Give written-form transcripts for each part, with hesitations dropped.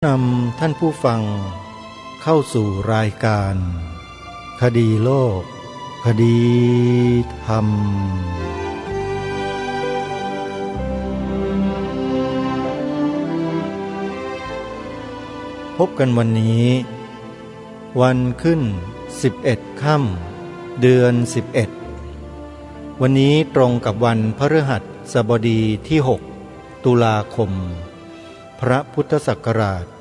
นำท่านผู้ฟังเข้าสู่รายการคดีโลกคดีธรรมพบกันวันนี้วันขึ้น11 ค่ำเดือน11วันนี้ตรงกับวันพฤหัสบดีที่6ตุลาคมพระพุทธศักราช2565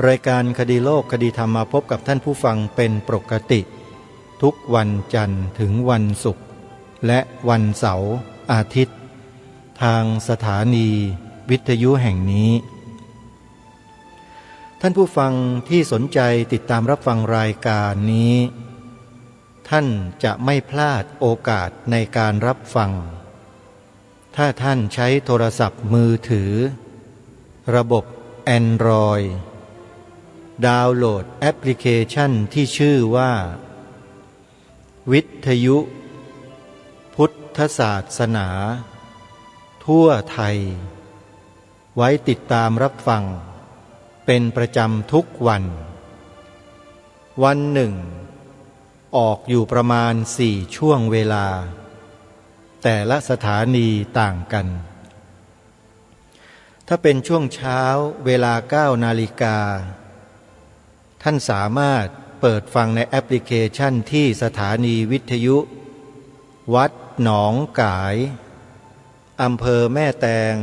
รายการคดีโลกคดีธรรมมาพบกับท่านผู้ฟังเป็นปกติทุกวันจันทร์ถึงวันศุกร์และวันเสาร์อาทิตย์ทางสถานีวิทยุแห่งนี้ท่านผู้ฟังที่สนใจติดตามรับฟังรายการนี้ท่านจะไม่พลาดโอกาสในการรับฟังถ้าท่านใช้โทรศัพท์มือถือระบบ Android ดาวน์โหลดแอปพลิเคชันที่ชื่อว่าวิทยุพุทธศาสนาทั่วไทยไว้ติดตามรับฟังเป็นประจำทุกวันวันหนึ่งออกอยู่ประมาณ4 ช่วงเวลาแต่ละสถานีต่างกันถ้าเป็นช่วงเช้าเวลา 9 นาฬิกาท่านสามารถเปิดฟังในแอปพลิเคชันที่สถานีวิทยุวัดหนองกายอำเภอแม่แตง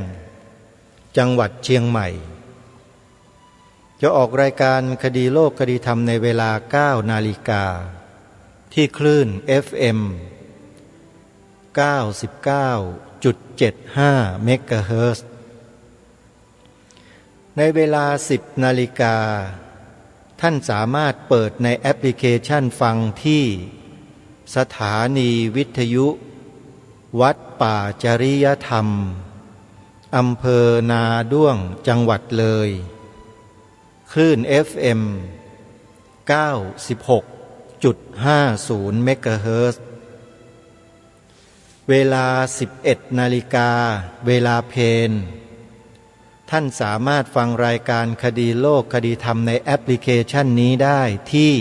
จังหวัดเชียงใหม่จะออกรายการคดีโลกคดีธรรมในเวลา 9 นาฬิกาที่คลื่น FM 99.75 เมกะเฮิรตซ์ในเวลา 10 นาฬิกาท่านสามารถเปิดในแอปพลิเคชันฟังที่สถานีวิทยุวัดป่าจริยธรรมอำเภอนาด้วงจังหวัดเลยคลื่น FM 96.50 เมกะเฮิรตซ์เวลา 11 นาฬิกาเวลาเพลท่านสามารถฟังรายการคดีโลกคดีธรรมในแอปพลิเคชันนี้ได้ที่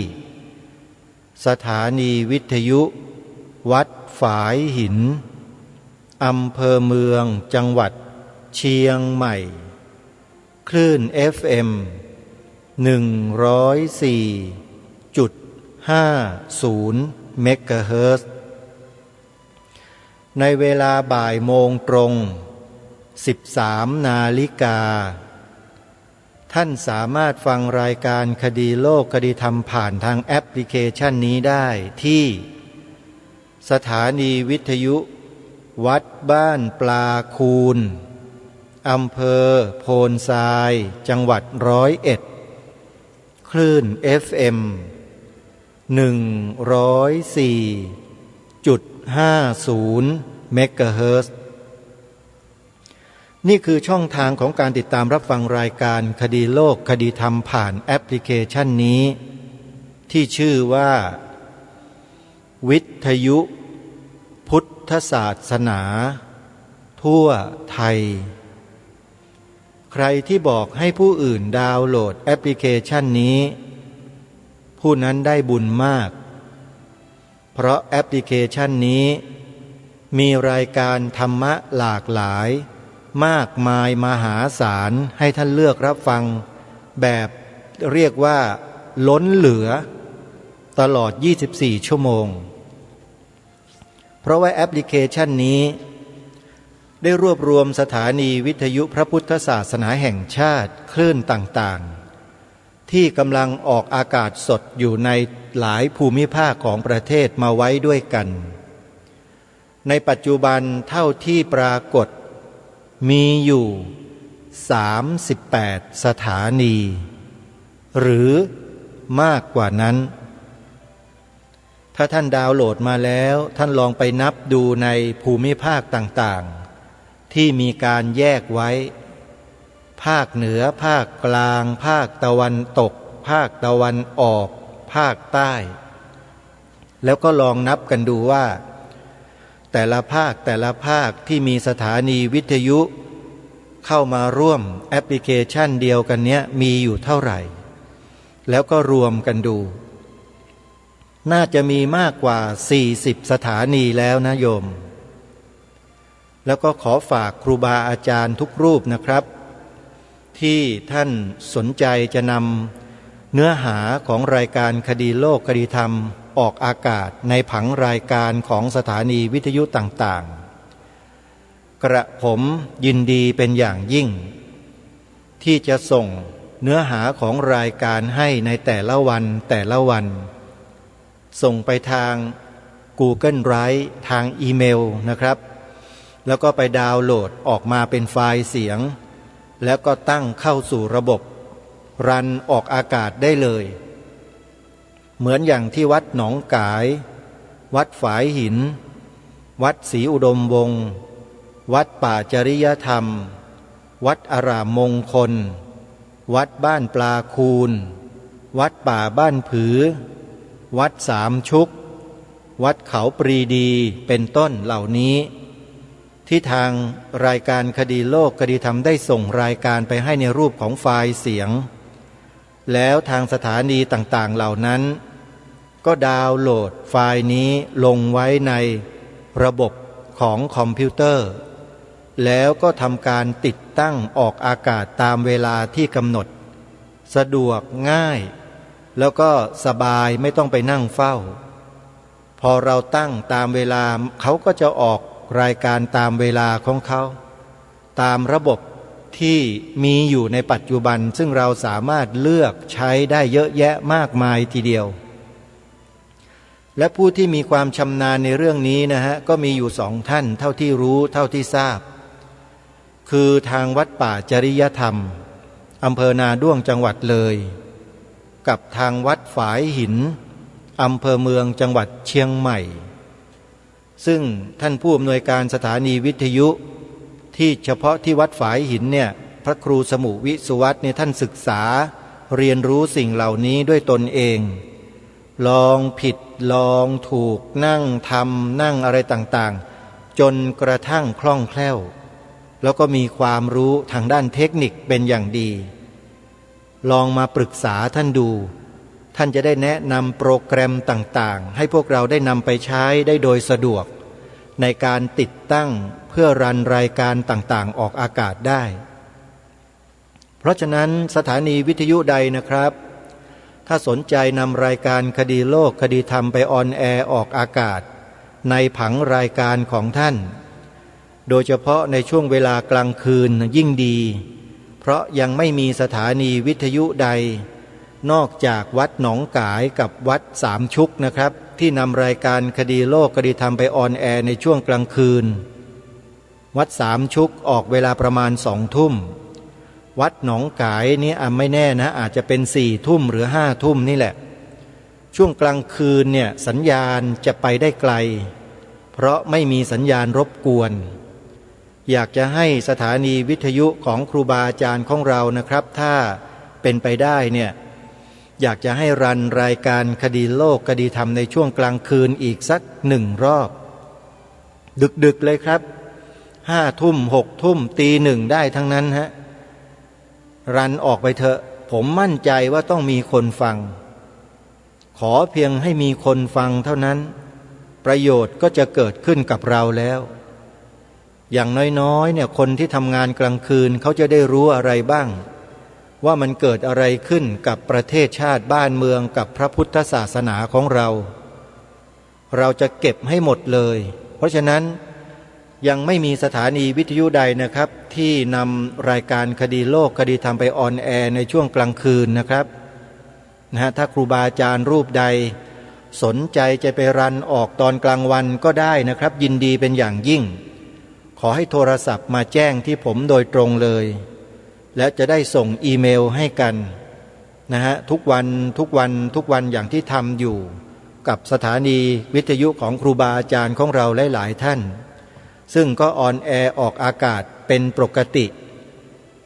สถานีวิทยุวัดฝายหินอำเภอเมืองจังหวัดเชียงใหม่คลื่น FM 104.50 เมกะเฮิรตซ์ในเวลาบ่ายโมงตรง13 นาฬิกาท่านสามารถฟังรายการคดีโลกคดีธรรมผ่านทางแอปพลิเคชันนี้ได้ที่สถานีวิทยุวัดบ้านปลาคูนอำเภอโพนทรายจังหวัด101คลื่น FM 104.50 เมกะเฮิรตซ์นี่คือช่องทางของการติดตามรับฟังรายการคดีโลกคดีธรรมผ่านแอปพลิเคชันนี้ที่ชื่อว่าวิทยุพุทธศาสนาทั่วไทยใครที่บอกให้ผู้อื่นดาวน์โหลดแอปพลิเคชันนี้ผู้นั้นได้บุญมากเพราะแอปพลิเคชันนี้มีรายการธรรมะหลากหลายมากมายมหาศาลให้ท่านเลือกรับฟังแบบเรียกว่าล้นเหลือตลอด24 ชั่วโมงเพราะว่าแอปพลิเคชันนี้ได้รวบรวมสถานีวิทยุพระพุทธศาสนาแห่งชาติคลื่นต่างๆที่กำลังออกอากาศสดอยู่ในหลายภูมิภาคของประเทศมาไว้ด้วยกันในปัจจุบันเท่าที่ปรากฏมีอยู่38 สถานีหรือมากกว่านั้นถ้าท่านดาวน์โหลดมาแล้วท่านลองไปนับดูในภูมิภาคต่างๆที่มีการแยกไว้ภาคเหนือภาคกลางภาคตะวันตกภาคตะวันออกภาคใต้แล้วก็ลองนับกันดูว่า แต่ละภาคที่มีสถานีวิทยุ เข้ามาร่วมแอปพลิเคชันเดียวกันเนี้ยมีอยู่เท่าไหร่แล้วก็รวมกันดูน่าจะมีมากกว่า40สถานีแล้วนะโยมแล้วก็ขอฝากครูบาอาจารย์ทุกรูปนะครับที่ท่านสนใจจะนำเนื้อหาของรายการคดีโลกคดีธรรมออกอากาศในผังรายการของสถานีวิทยุต่างๆกระผมยินดีเป็นอย่างยิ่งที่จะส่งเนื้อหาของรายการให้ในแต่ละวันส่งไปทาง Google Drive ทางอีเมลนะครับแล้วก็ไปดาวน์โหลดออกมาเป็นไฟล์เสียงแล้วก็ตั้งเข้าสู่ระบบรันออกอากาศได้เลยเหมือนอย่างที่วัดหนองกายวัดฝายหินวัดศรีอุดมวงศ์วัดป่าจริยธรรมวัดอารามมงคลวัดบ้านปลาคูนวัดป่าบ้านผือวัดสามชุกวัดเขาปรีดีเป็นต้นเหล่านี้ที่ทางรายการคดีโลกคดีธรรมได้ส่งรายการไปให้ในรูปของไฟล์เสียงแล้วทางสถานีต่างๆเหล่านั้นก็ดาวน์โหลดไฟล์นี้ลงไว้ในระบบของคอมพิวเตอร์แล้วก็ทำการติดตั้งออกอากาศตามเวลาที่กำหนดสะดวกง่ายแล้วก็สบายไม่ต้องไปนั่งเฝ้าพอเราตั้งตามเวลาเขาก็จะออกรายการตามเวลาของเขาตามระบบที่มีอยู่ในปัจจุบันซึ่งเราสามารถเลือกใช้ได้เยอะแยะมากมายทีเดียวและผู้ที่มีความชำนาญในเรื่องนี้นะฮะก็มีอยู่2 ท่านเท่าที่รู้เท่าที่ทราบคือทางวัดป่าจริยธรรมอำเภอนาด้วงจังหวัดเลยกับทางวัดฝายหินอำเภอเมืองจังหวัดเชียงใหม่ซึ่งท่านผู้อำนวยการสถานีวิทยุที่เฉพาะที่วัดฝายหินเนี่ยพระครูสมุวิสุวัตเนี่ยท่านศึกษาเรียนรู้สิ่งเหล่านี้ด้วยตนเองลองผิดลองถูกนั่งทำนั่งอะไรต่างๆจนกระทั่งคล่องแคล่วแล้วก็มีความรู้ทางด้านเทคนิคเป็นอย่างดีลองมาปรึกษาท่านดูท่านจะได้แนะนำโปรแกรมต่างๆให้พวกเราได้นำไปใช้ได้โดยสะดวกในการติดตั้งเพื่อรันรายการต่างๆออกอากาศได้เพราะฉะนั้นสถานีวิทยุใดนะครับถ้าสนใจนำรายการคดีโลกคดีธรรมไปออนแอร์ออกอากาศในผังรายการของท่านโดยเฉพาะในช่วงเวลากลางคืนยิ่งดีเพราะยังไม่มีสถานีวิทยุใดนอกจากวัดหนองกายกับวัดสามชุกนะครับที่นำรายการคดีโลกคดีธรรมไปออนแอร์ในช่วงกลางคืนวัดสามชุกออกเวลาประมาณ20 ทุ่มวัดหนองกายนี้ไม่แน่นะอาจจะเป็น4 ทุ่มหรือ5 ทุ่มนี่แหละช่วงกลางคืนเนี่ยสัญญาณจะไปได้ไกลเพราะไม่มีสัญญาณรบกวนอยากจะให้สถานีวิทยุของครูบาอาจารย์ของเรานะครับถ้าเป็นไปได้เนี่ยอยากจะให้รันรายการคดีโลกคดีธรรมในช่วงกลางคืนอีกสัก1 รอบดึกๆเลยครับ5 ทุ่ม6 ทุ่มตี 1ได้ทั้งนั้นฮะรันออกไปเถอะผมมั่นใจว่าต้องมีคนฟังขอเพียงให้มีคนฟังเท่านั้นประโยชน์ก็จะเกิดขึ้นกับเราแล้วอย่างน้อยๆเนี่ยคนที่ทำงานกลางคืนเขาจะได้รู้อะไรบ้างว่ามันเกิดอะไรขึ้นกับประเทศชาติบ้านเมืองกับพระพุทธศาสนาของเราจะเก็บให้หมดเลยเพราะฉะนั้นยังไม่มีสถานีวิทยุใดนะครับที่นำรายการคดีโลกคดีธรรมไปออนแอร์ในช่วงกลางคืนนะครับถ้าครูบาอาจารย์รูปใดสนใจจะไปรันออกตอนกลางวันก็ได้นะครับยินดีเป็นอย่างยิ่งขอให้โทรศัพท์มาแจ้งที่ผมโดยตรงเลยและจะได้ส่งอีเมลให้กันทุกวันอย่างที่ทำอยู่กับสถานีวิทยุของครูบาอาจารย์ของเราหลายๆท่านซึ่งก็ออนแอร์ออกอากาศเป็นปกติ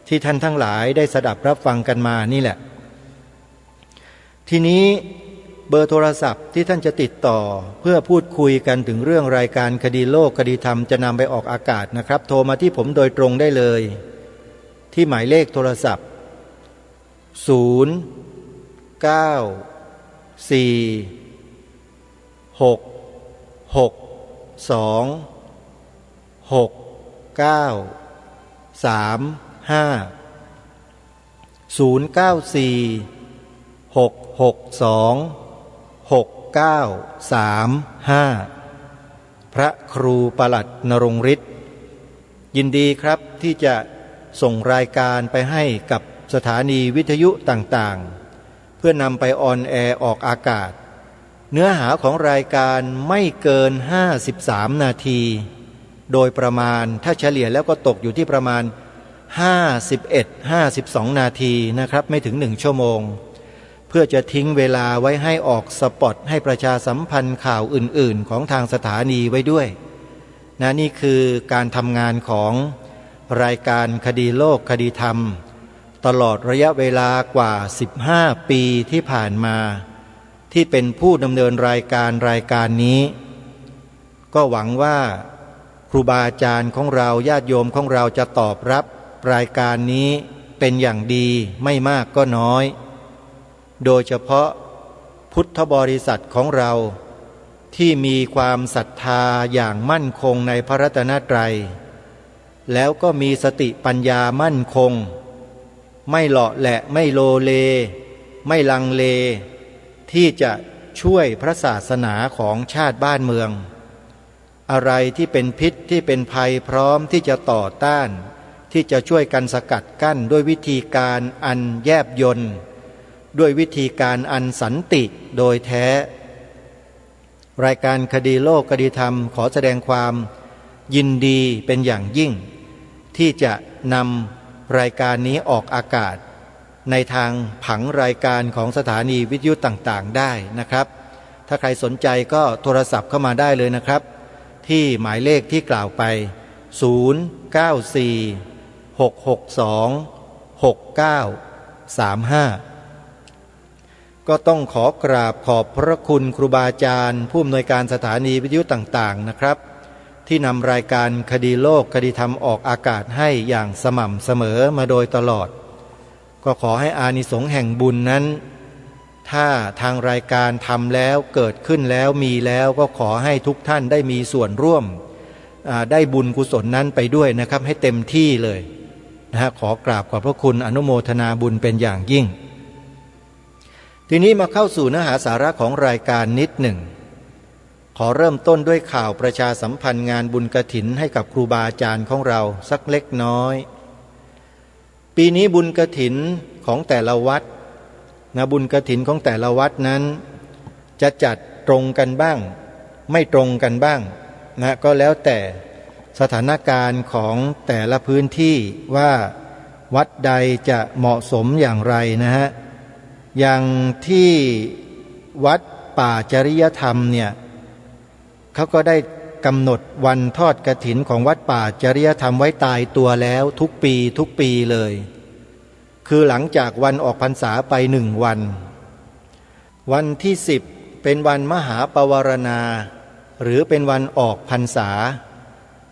ที่ท่านทั้งหลายได้สดับรับฟังกันมานี่แหละทีนี้เบอร์โทรศัพท์ที่ท่านจะติดต่อเพื่อพูดคุยกันถึงเรื่องรายการคดีโลกคดีธรรมจะนำไปออกอากาศนะครับโทรมาที่ผมโดยตรงได้เลย ที่หมายเลขโทรศัพท์0 9 4 6 6 2 6 9 3 5 0 9 4 6 6 2 6 9 3 5พระครูปลัดนรงฤทธิ์ยินดีครับที่จะส่งรายการไปให้กับสถานีวิทยุต่างๆเพื่อนำไปออนแอร์ออกอากาศเนื้อหาของรายการไม่เกิน53นาทีโดยประมาณถ้าเฉลี่ยแล้วก็ตกอยู่ที่ประมาณ51-52นาทีนะครับไม่ถึง1ชั่วโมงเพื่อจะทิ้งเวลาไว้ให้ออกสปอตให้ประชาสัมพันธ์ข่าวอื่นๆของทางสถานีไว้ด้วยนะนี่คือการทำงานของรายการคดีโลกคดีธรรมตลอดระยะเวลากว่า15ปีที่ผ่านมาที่เป็นผู้ดำเนินรายการนี้ก็หวังว่าครูบาอาจารย์ของเราญาติโยมของเราจะตอบรับรายการนี้เป็นอย่างดีไม่มากก็น้อยโดยเฉพาะพุทธบริษัทของเราที่มีความศรัทธาอย่างมั่นคงในพระรัตนตรัยแล้วก็มีสติปัญญามั่นคงไม่เหลาะแหละไม่โลเลไม่ลังเลที่จะช่วยพระศาสนาของชาติบ้านเมืองอะไรที่เป็นพิษที่เป็นภัยพร้อมที่จะต่อต้านที่จะช่วยกันสกัดกั้นด้วยวิธีการอันแยบยลด้วยวิธีการอันสันติโดยแท้รายการคดีโลกคดีธรรมขอแสดงความยินดีเป็นอย่างยิ่งที่จะนำรายการนี้ออกอากาศในทางผังรายการของสถานีวิทยุต่างๆได้นะครับถ้าใครสนใจก็โทรศัพท์เข้ามาได้เลยนะครับที่หมายเลขที่กล่าวไป0 9 4 6 6 2 6 9 3 5ก็ต้องขอกราบขอบพระคุณครูบาอาจารย์ผู้อำนวยการสถานีวิทยุต่างๆนะครับที่นำรายการคดีโลกคดีธรรมออกอากาศให้อย่างสม่ำเสมอมาโดยตลอดก็ขอให้อานิสงส์แห่งบุญนั้นถ้าทางรายการทำแล้วเกิดขึ้นแล้วมีแล้วก็ขอให้ทุกท่านได้มีส่วนร่วมได้บุญกุศลนั้นไปด้วยนะครับให้เต็มที่เลยนะฮะขอกราบขอบพระคุณอนุโมทนาบุญเป็นอย่างยิ่งทีนี้มาเข้าสู่เนื้อหาสาระของรายการนิดหนึ่งขอเริ่มต้นด้วยข่าวประชาสัมพันธ์งานบุญกฐินให้กับครูบาอาจารย์ของเราสักเล็กน้อยปีนี้บุญกฐินของแต่ละวัดนะบุญกฐินของแต่ละวัดนั้นจะจัดตรงกันบ้างไม่ตรงกันบ้างนะก็แล้วแต่สถานการณ์ของแต่ละพื้นที่ว่าวัดใดจะเหมาะสมอย่างไรนะฮะอย่างที่วัดป่าจริยธรรมเนี่ยเขาก็ได้กำหนดวันทอดกฐินของวัดป่าจริยธรรมไว้ตายตัวแล้วทุกปีเลยคือหลังจากวันออกพรรษาไป1 วันวันที่10เป็นวันมหาปวารณาหรือเป็นวันออกพรรษา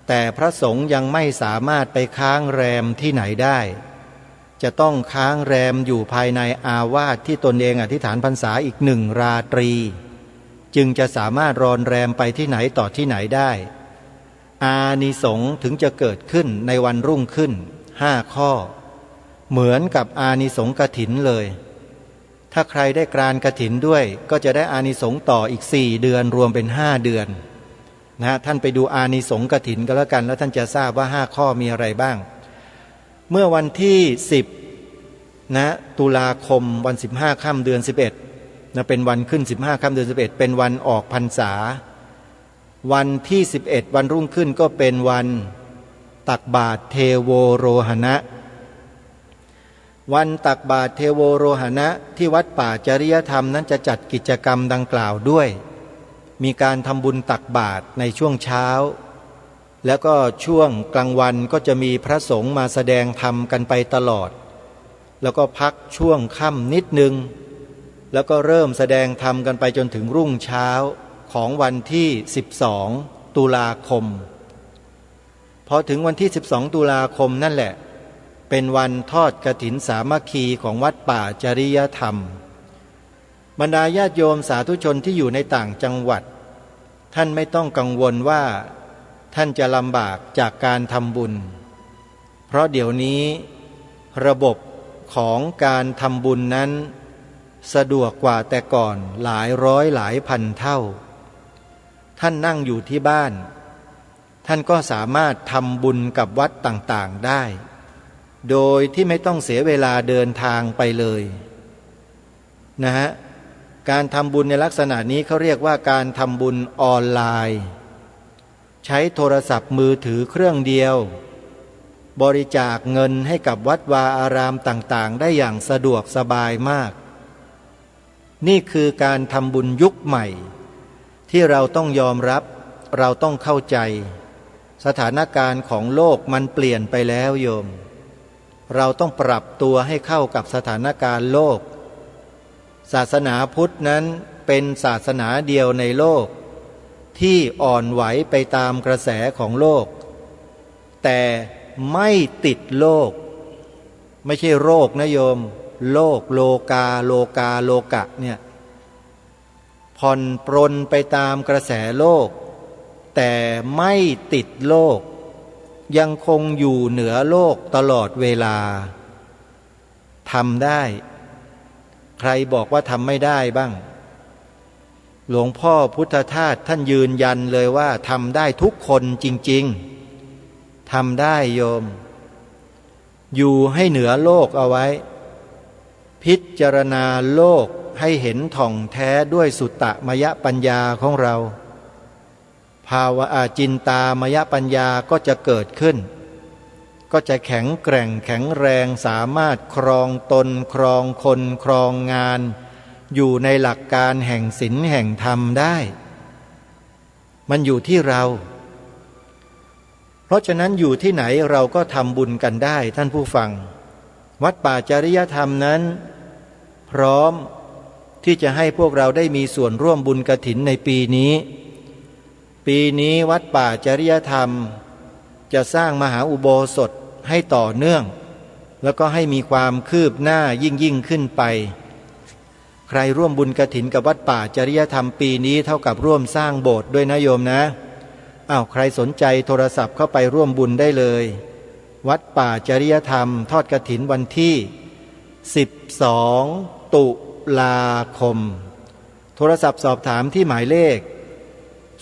แต่พระสงฆ์ยังไม่สามารถไปค้างแรมที่ไหนได้จะต้องค้างแรมอยู่ภายในอาวาสที่ตนเองอธิษฐานพรรษาอีก1 ราตรีจึงจะสามารถรอนแรมไปที่ไหนต่อที่ไหนได้อานิสงส์ถึงจะเกิดขึ้นในวันรุ่งขึ้น5 ข้อเหมือนกับอานิสงส์กฐินเลยถ้าใครได้กรานกฐินด้วยก็จะได้อานิสงส์ต่ออีก4 เดือนรวมเป็น5 เดือนนะท่านไปดูอานิสงส์กฐินก็แล้วกันแล้วท่านจะทราบว่า5 ข้อมีอะไรบ้างเมื่อวันที่10นะตุลาคมวัน15ค่ำเดือน11นะเป็นวันขึ้น15ค่ำเดือน11เป็นวันออกพรรษาวันที่11วันรุ่งขึ้นก็เป็นวันตักบาตรเทโวโรหณะวันตักบาตรเทโวโรหณะที่วัดป่าจริยธรรมนั้นจะจัดกิจกรรมดังกล่าวด้วยมีการทำบุญตักบาตรในช่วงเช้าแล้วก็ช่วงกลางวันก็จะมีพระสงฆ์มาแสดงธรรมกันไปตลอดแล้วก็พักช่วงค่ำนิดนึงแล้วก็เริ่มแสดงธรรมกันไปจนถึงรุ่งเช้าของวันที่12ตุลาคมพอถึงวันที่12ตุลาคมนั่นแหละเ เป็นวันทอดกฐินสามัคคีของวัดป่าจริยธรรมบรรดาญาติโยมสาธุชนที่อยู่ในต่างจังหวัดท่านไม่ต้องกังวลว่าท่านจะลำบากจากการทำบุญเพราะเดี๋ยวนี้ระบบของการทำบุญนั้นสะดวกกว่าแต่ก่อนหลายร้อยหลายพันเท่าท่านนั่งอยู่ที่บ้านท่านก็สามารถทำบุญกับวัดต่างๆได้โดยที่ไม่ต้องเสียเวลาเดินทางไปเลยนะฮะการทำบุญในลักษณะนี้เขาเรียกว่าการทำบุญออนไลน์ใช้โทรศัพท์มือถือเครื่องเดียวบริจาคเงินให้กับวัดวาอารามต่างๆได้อย่างสะดวกสบายมากนี่คือการทำบุญยุคใหม่ที่เราต้องยอมรับเราต้องเข้าใจสถานการณ์ของโลกมันเปลี่ยนไปแล้วโยมเราต้องปรับตัวให้เข้ากับสถานการณ์โลกศาสนาพุทธนั้นเป็นศาสนาเดียวในโลกที่อ่อนไหวไปตามกระแสของโลกแต่ไม่ติดโลกไม่ใช่โรคนะโยมโลกโลกาโลกาโลกะเนี่ยผ่อนปรนไปตามกระแสโลกแต่ไม่ติดโลกยังคงอยู่เหนือโลกตลอดเวลาทำได้ใครบอกว่าทำไม่ได้บ้างหลวงพ่อพุทธทาสท่านยืนยันเลยว่าทำได้ทุกคนจริงๆทำได้โยมอยู่ให้เหนือโลกเอาไว้พิจารณาโลกให้เห็นท่องแท้ด้วยสุตตมยปัญญาของเราภาวะจินตามยปัญญาก็จะเกิดขึ้นก็จะแข็งแกร่งแข็งแรงสามารถครองตนครองคนครองงานอยู่ในหลักการแห่งศีลแห่งธรรมได้มันอยู่ที่เราเพราะฉะนั้นอยู่ที่ไหนเราก็ทำบุญกันได้ท่านผู้ฟังวัดป่าจริยธรรมนั้นพร้อมที่จะให้พวกเราได้มีส่วนร่วมบุญกฐินในปีนี้วัดป่าจริยธรรมจะสร้างมหาอุโบสถให้ต่อเนื่องแล้วก็ให้มีความคืบหน้ายิ่งขึ้นไปใครร่วมบุญกฐินกับวัดป่าจริยธรรมปีนี้เท่ากับร่วมสร้างโบสถ์ด้วยนะโยมนะใครสนใจโทรศัพท์เข้าไปร่วมบุญได้เลยวัดป่าจริยธรรมทอดกฐินวันที่12ตุลาคมโทรศัพท์สอบถามที่หมายเลข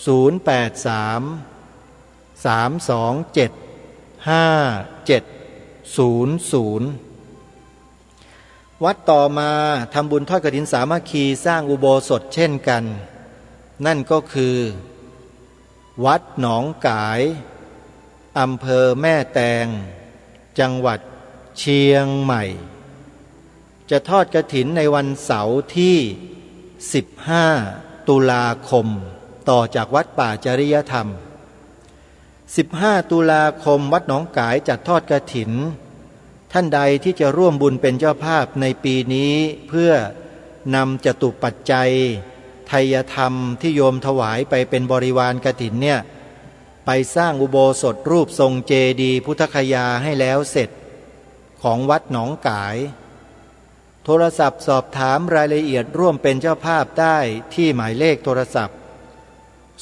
083-327-5700วัดต่อมาทำบุญทอดกฐินสามัคคีสร้างอุโบสถเช่นกันนั่นก็คือวัดหนองกายอำเภอแม่แตงจังหวัดเชียงใหม่จะทอดกฐินในวันเสาร์ที่15ตุลาคมต่อจากวัดป่าจริยธรรม15ตุลาคมวัดหนองกายจัดทอดกฐินท่านใดที่จะร่วมบุญเป็นเจ้าภาพในปีนี้เพื่อนำจตุปัจจัยไทยธรรมที่โยมถวายไปเป็นบริวารกฐินเนี่ยไปสร้างอุโบสถรูปทรงเจดีย์พุทธคยาให้แล้วเสร็จของวัดหนองกายโทรศัพท์สอบถามรายละเอียดร่วมเป็นเจ้าภาพได้ที่หมายเลขโทรศัพท์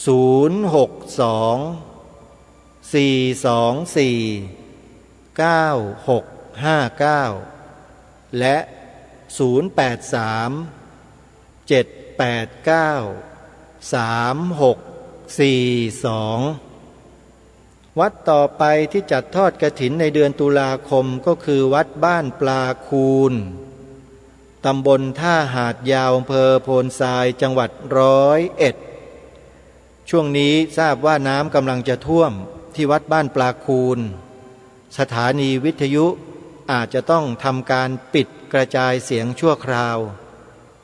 062-424-9659และ083-789-3642วัดต่อไปที่จัดทอดกฐินในเดือนตุลาคมก็คือวัดบ้านปลาคูนตำบลท่าหาดยาวอำเภอโพนทรายจังหวัด101ช่วงนี้ทราบว่าน้ำกำลังจะท่วมที่วัดบ้านปลาคูนสถานีวิทยุอาจจะต้องทำการปิดกระจายเสียงชั่วคราว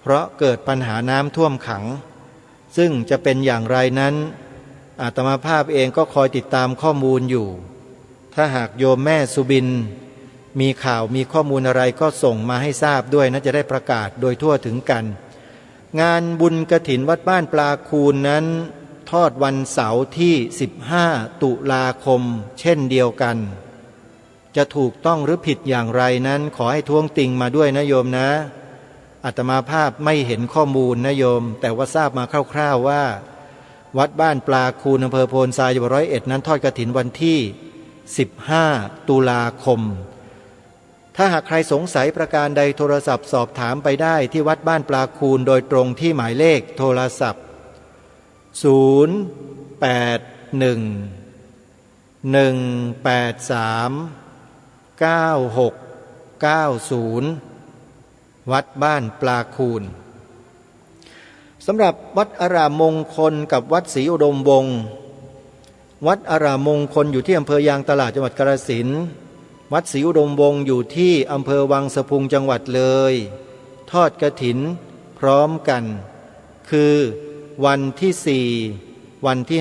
เพราะเกิดปัญหาน้ำท่วมขังซึ่งจะเป็นอย่างไรนั้นอาตมาภาพเองก็คอยติดตามข้อมูลอยู่ถ้าหากโยมแม่สุบินมีข่าวมีข้อมูลอะไรก็ส่งมาให้ทราบด้วยนะจะได้ประกาศโดยทั่วถึงกันงานบุญกฐินวัดบ้านปลาคูนนั้นทอดวันเสาร์ที่15ตุลาคมเช่นเดียวกัน จะถูกต้องหรือผิดอย่างไรนั้นขอให้ท้วงติงมาด้วยนะโยมนะอาตมาภาพไม่เห็นข้อมูลนะโยมแต่ว่าทราบมาคร่าวๆว่าวัดบ้านปลาคูนอำเภอโพนทรายจังหวัด101นั้นทอดกฐินวันที่15ตุลาคมถ้าหากใครสงสัยประการใดโทรศัพท์สอบถามไปได้ที่วัดบ้านปลาคูนโดยตรงที่หมายเลขโทรศัพท์081-183-9690วัดบ้านปลาคูนสำหรับวัดอารามมงคลกับวัดศรีอุดมวงศ์วัดอารามมงคลอยู่ที่อำเภอยางตลาดจังหวัดกาฬสินธุ์วัดศรีอุดมวงศ์อยู่ที่อำเภอวังสะพุงจังหวัดเลยทอดกฐินพร้อมกันคือวันที่4วันที่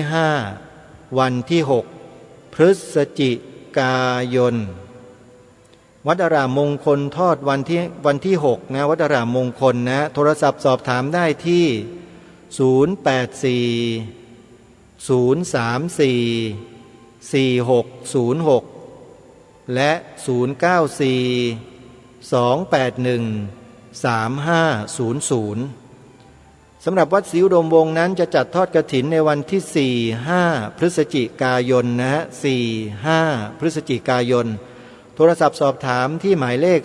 5วันที่6พฤศจิกายนวัดอารามมงคลทอดวันที่6นะวัดอารามมงคลนะโทรศัพท์สอบถามได้ที่084-034-4606และ094-281-3500สำหรับวัดศรีอุดมวงศ์นั้นจะจัดทอดกฐินในวันที่4-5พฤศจิกายนนะฮะ4-5พฤศจิกายนโทรศัพท์สอบถามที่หมายเลข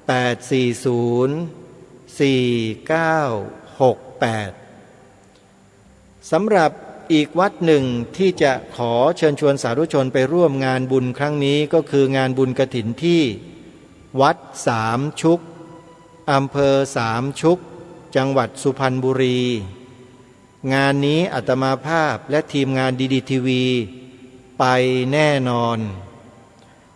089-840-4968สำหรับอีกวัดหนึ่งที่จะขอเชิญชวนสาธุชนไปร่วมงานบุญครั้งนี้ก็คืองานบุญกฐินที่วัดสามชุกอำเภอสามชุกจังหวัดสุพรรณบุรีงานนี้อาตมาภาพและทีมงานดีทีวีไปแน่นอน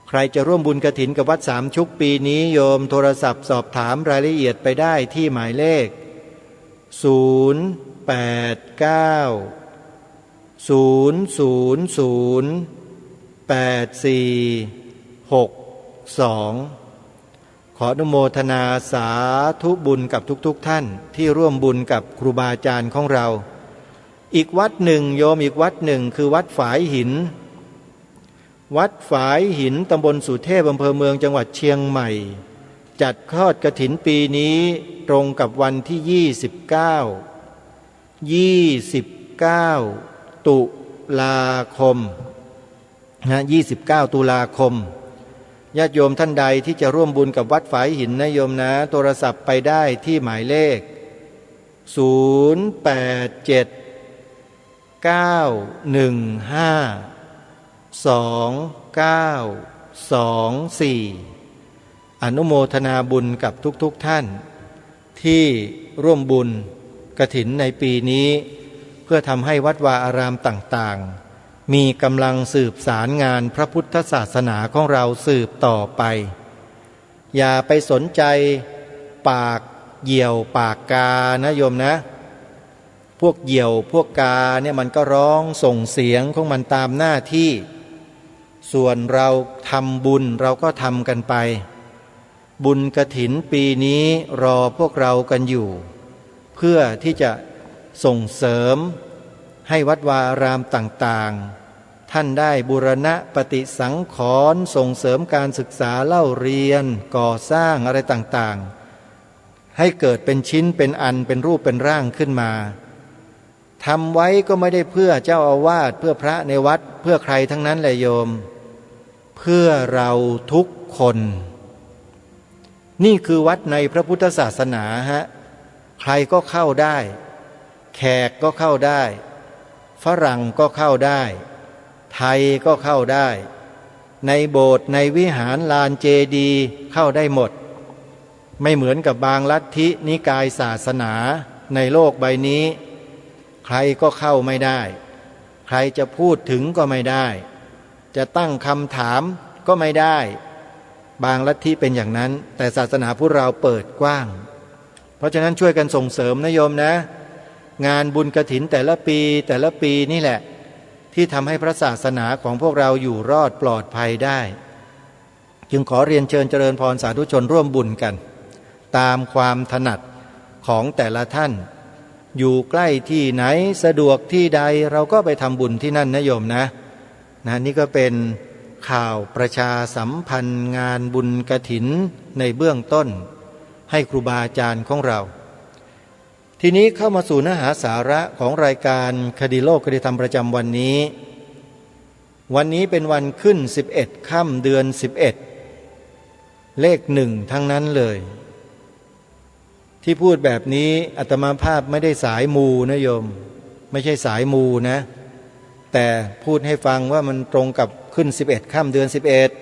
ใครจะร่วมบุญกฐินกับวัดสามชุกปีนี้โยมโทรศัพท์สอบถามรายละเอียดไปได้ที่หมายเลข089-000-8462ขออนุโมทนาสาธุบุญกับทุกท่านที่ร่วมบุญกับครูบาอาจารย์ของเราอีกวัดหนึ่งโยมอีกวัดหนึ่งคือวัดฝายหินวัดฝายหินตำบลสุเทพอำเภอเมืองจังหวัดเชียงใหม่จัดทอดกฐินปีนี้ตรงกับวันที่29ตุลาคม29ตุลาคมญาติโยมท่านใดที่จะร่วมบุญกับวัดฝายหินนะโยมนะโทรศัพท์ไปได้ที่หมายเลข087-915-2924อนุโมทนาบุญกับทุกท่านที่ร่วมบุญกฐินในปีนี้เพื่อทำให้วัดวาอารามต่างๆมีกำลังสืบสารงานพระพุทธศาสนาของเราสืบต่อไปอย่าไปสนใจปากเหยี่ยวปากกานะโยมนะพวกเหยี่ยวพวกกาเนี่ยมันก็ร้องส่งเสียงของมันตามหน้าที่ส่วนเราทำบุญเราก็ทำกันไปบุญกฐินปีนี้รอพวกเรากันอยู่เพื่อที่จะส่งเสริมให้วัดวาอารามต่างๆท่านได้บูรณะปฏิสังขรณ์ส่งเสริมการศึกษาเล่าเรียนก่อสร้างอะไรต่างๆให้เกิดเป็นชิ้นเป็นอันเป็นรูปเป็นร่างขึ้นมาทำไว้ก็ไม่ได้เพื่อเจ้าอาวาสเพื่อพระในวัดเพื่อใครทั้งนั้นแหละโยมเพื่อเราทุกคนนี่คือวัดในพระพุทธศาสนาฮะใครก็เข้าได้แขกก็เข้าได้ฝรั่งก็เข้าได้ไทยก็เข้าได้ในโบสถ์ในวิหารลานเจดีย์เข้าได้หมดไม่เหมือนกับบางลัทธินิกายศาสนาในโลกใบนี้ใครก็เข้าไม่ได้ใครจะพูดถึงก็ไม่ได้จะตั้งคำถามก็ไม่ได้บางลัทธิเป็นอย่างนั้นแต่ศาสนาพุทธเราเปิดกว้างเพราะฉะนั้นช่วยกันส่งเสริมนะโยมนะงานบุญกฐินแต่ละปีนี่แหละที่ทำให้พระศาสนาของพวกเราอยู่รอดปลอดภัยได้จึงขอเรียนเชิญเจริญพรสาธุชนร่วมบุญกันตามความถนัดของแต่ละท่านอยู่ใกล้ที่ไหนสะดวกที่ใดเราก็ไปทำบุญที่นั่นนะโยมนะนี่ก็เป็น ข่าวประชาสัมพันธ์งานบุญกฐินในเบื้องต้นให้ครูบาอาจารย์ของเราทีนี้เข้ามาสู่เนื้อหาสาระของรายการคดีโลกคดีธรรมประจำวันนี้เป็นวันขึ้น11ค่ำเดือน11เลขหนึ่งทั้งนั้นเลยที่พูดแบบนี้อาตมาภาพไม่ได้สายมูนะโยมไม่ใช่สายมูนะแต่พูดให้ฟังว่ามันตรงกับขึ้น11ค่ำเดือน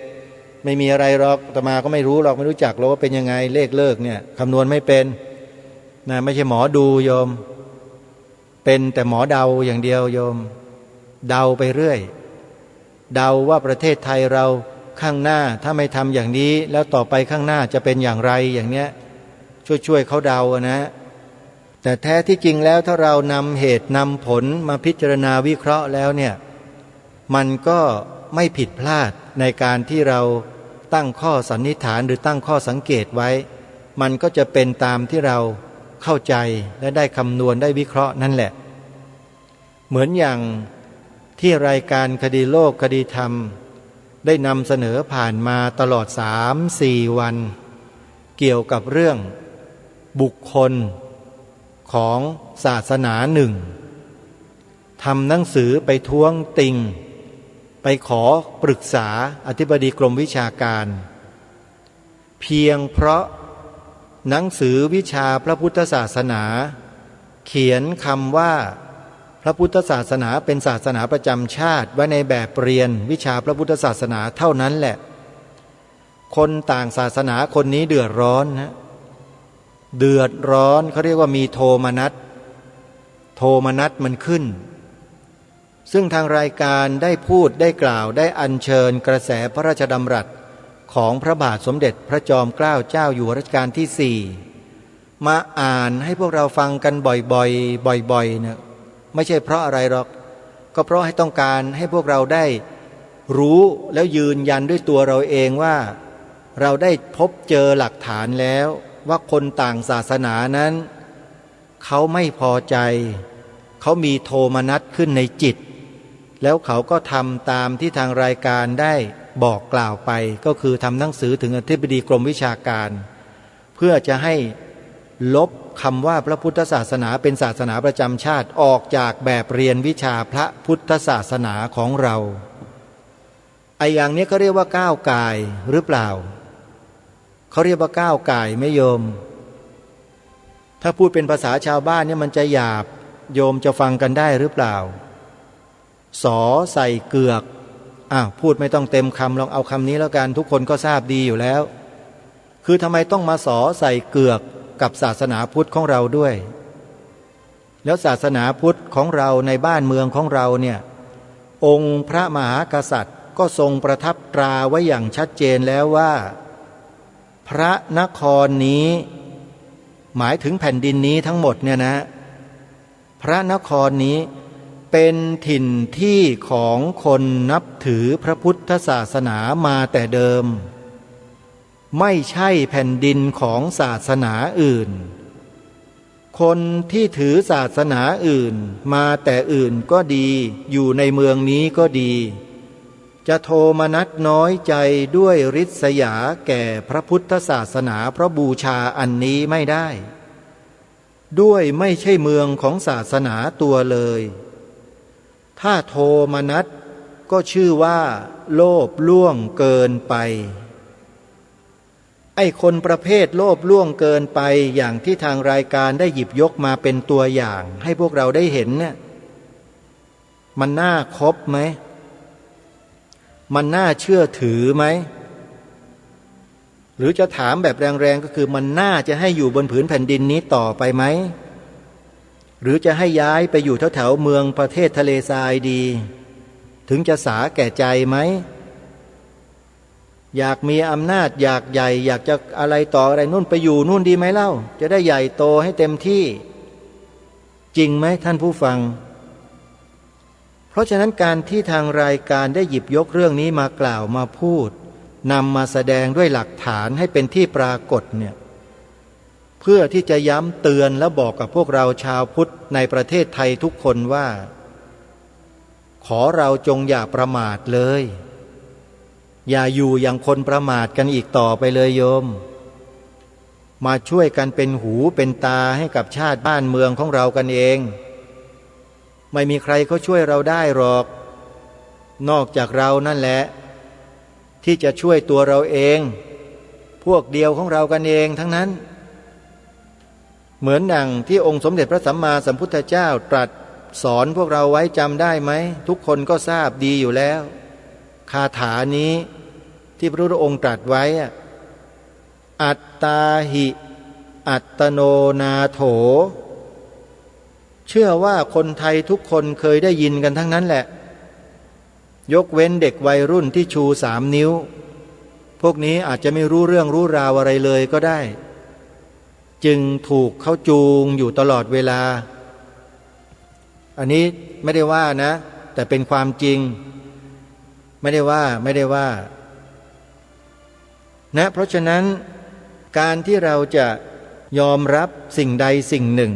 11ไม่มีอะไรหรอกอาตมาก็ไม่รู้หรอกไม่รู้จักหรอกว่าเป็นยังไงเลขเลิกเนี่ยคำนวณไม่เป็นนะไม่ใช่หมอดูโยมเป็นแต่หมอเดาอย่างเดียวโยมเดาไปเรื่อยเดาว่าประเทศไทยเราข้างหน้าถ้าไม่ทำอย่างนี้แล้วต่อไปข้างหน้าจะเป็นอย่างไรอย่างเนี้ยช่วยเขาเดานะแต่แท้ที่จริงแล้วถ้าเรานำเหตุนำผลมาพิจารณาวิเคราะห์แล้วเนี่ยมันก็ไม่ผิดพลาดในการที่เราตั้งข้อสันนิษฐานหรือตั้งข้อสังเกตไว้มันก็จะเป็นตามที่เราเข้าใจและได้คำนวณได้วิเคราะห์นั่นแหละเหมือนอย่างที่รายการคดีโลกคดีธรรมได้นำเสนอผ่านมาตลอด 3-4 วันเกี่ยวกับเรื่องบุคคลของศาสนาหนึ่งทำหนังสือไปท้วงติงไปขอปรึกษาอธิบดีกรมวิชาการเพียงเพราะหนังสือวิชาพระพุทธศาสนาเขียนคำว่าพระพุทธศาสนาเป็นศาสนาประจำชาติไว้ในแบบเรียนวิชาพระพุทธศาสนาเท่านั้นแหละคนต่างศาสนาคนนี้เดือดร้อนนะเดือดร้อนเขาเรียกว่ามีโทมนัสมันขึ้นซึ่งทางรายการได้พูดได้กล่าวได้อัญเชิญกระแสพระราชดำรัสของพระบาทสมเด็จพระจอมเกล้าเจ้าอยู่หัวรัชกาลที่4มาอ่านให้พวกเราฟังกันบ่อยๆเนี่ยไม่ใช่เพราะอะไรหรอกก็เพราะให้ต้องการให้พวกเราได้รู้แล้วยืนยันด้วยตัวเราเองว่าเราได้พบเจอหลักฐานแล้วว่าคนต่างศาสนานั้นเขาไม่พอใจเขามีโทมนัสขึ้นในจิตแล้วเขาก็ทำตามที่ทางรายการได้บอกกล่าวไปก็คือทำหนังสือถึงอธิบดีกรมวิชาการเพื่อจะให้ลบคำว่าพระพุทธศาสนาเป็นศาสนาประจำชาติออกจากแบบเรียนวิชาพระพุทธศาสนาของเราไอ้อย่างนี้เขาเรียกว่าก้าวก่ายหรือเปล่าเขาเรียกว่าก้าวก่ายไม่โยมถ้าพูดเป็นภาษาชาวบ้านเนี่ยมันจะหยาบโยมจะฟังกันได้หรือเปล่าสอใส่เกือกพูดไม่ต้องเต็มคำลองเอาคำนี้แล้วกันทุกคนก็ทราบดีอยู่แล้วคือทำไมต้องมาสอใส่เกือกกับศาสนาพุทธของเราด้วยแล้วศาสนาพุทธของเราในบ้านเมืองของเราเนี่ยองค์พระมหากษัตริย์ก็ทรงประทับตราไว้อย่างชัดเจนแล้วว่าพระนครนี้หมายถึงแผ่นดินนี้ทั้งหมดเนี่ยนะพระนครนี้เป็นถิ่นที่ของคนนับถือพระพุทธศาสนามาแต่เดิมไม่ใช่แผ่นดินของศาสนาอื่นคนที่ถือศาสนาอื่นมาแต่อื่นก็ดีอยู่ในเมืองนี้ก็ดีจะโทมนัสน้อยใจด้วยริษยาแก่พระพุทธศาสนาเพราะบูชาอันนี้ไม่ได้ด้วยไม่ใช่เมืองของศาสนาตัวเลยถ้าโทมนัสก็ชื่อว่าโลภล่วงเกินไปไอ้คนประเภทโลภล่วงเกินไปอย่างที่ทางรายการได้หยิบยกมาเป็นตัวอย่างให้พวกเราได้เห็นเนี่ยมันน่าคบไหมมันน่าเชื่อถือไหมหรือจะถามแบบแรงๆก็คือมันน่าจะให้อยู่บนผืนแผ่นดินนี้ต่อไปไหมหรือจะให้ย้ายไปอยู่แถวๆเมืองประเทศทะเลทรายดีถึงจะสาแก่ใจไหมอยากมีอำนาจอยากใหญ่อยากจะอะไรต่ออะไรนู่นไปอยู่นู่นดีไหมเล่าจะได้ใหญ่โตให้เต็มที่จริงไหมท่านผู้ฟังเพราะฉะนั้นการที่ทางรายการได้หยิบยกเรื่องนี้มากล่าวมาพูดนำมาแสดงด้วยหลักฐานให้เป็นที่ปรากฏเนี่ยเพื่อที่จะย้ำเตือนและบอกกับพวกเราชาวพุทธในประเทศไทยทุกคนว่าขอเราจงอย่าประมาทเลย อย่าอยู่อย่างคนประมาทกันอีกต่อไปเลยโยมมาช่วยกันเป็นหูเป็นตาให้กับชาติบ้านเมืองของเรากันเองไม่มีใครเขาช่วยเราได้หรอกนอกจากเรานั่นแหละที่จะช่วยตัวเราเองพวกเดียวของเรากันเองทั้งนั้นเหมือนดังที่องค์สมเด็จพระสัมมาสัมพุทธเจ้าตรัสสอนพวกเราไว้จำได้ไหมทุกคนก็ทราบดีอยู่แล้วคาถานี้ที่พระพุทธองค์ตรัสไว้อัตตาหิอัตโนนาโถเชื่อว่าคนไทยทุกคนเคยได้ยินกันทั้งนั้นแหละยกเว้นเด็กวัยรุ่นที่ชู3 นิ้วพวกนี้อาจจะไม่รู้เรื่องรู้ราวอะไรเลยก็ได้จึงถูกเขาจูงอยู่ตลอดเวลาอันนี้ไม่ได้ว่านะแต่เป็นความจริงไม่ได้ว่านะเพราะฉะนั้นการที่เราจะยอมรับสิ่งใดสิ่งหนึ่ง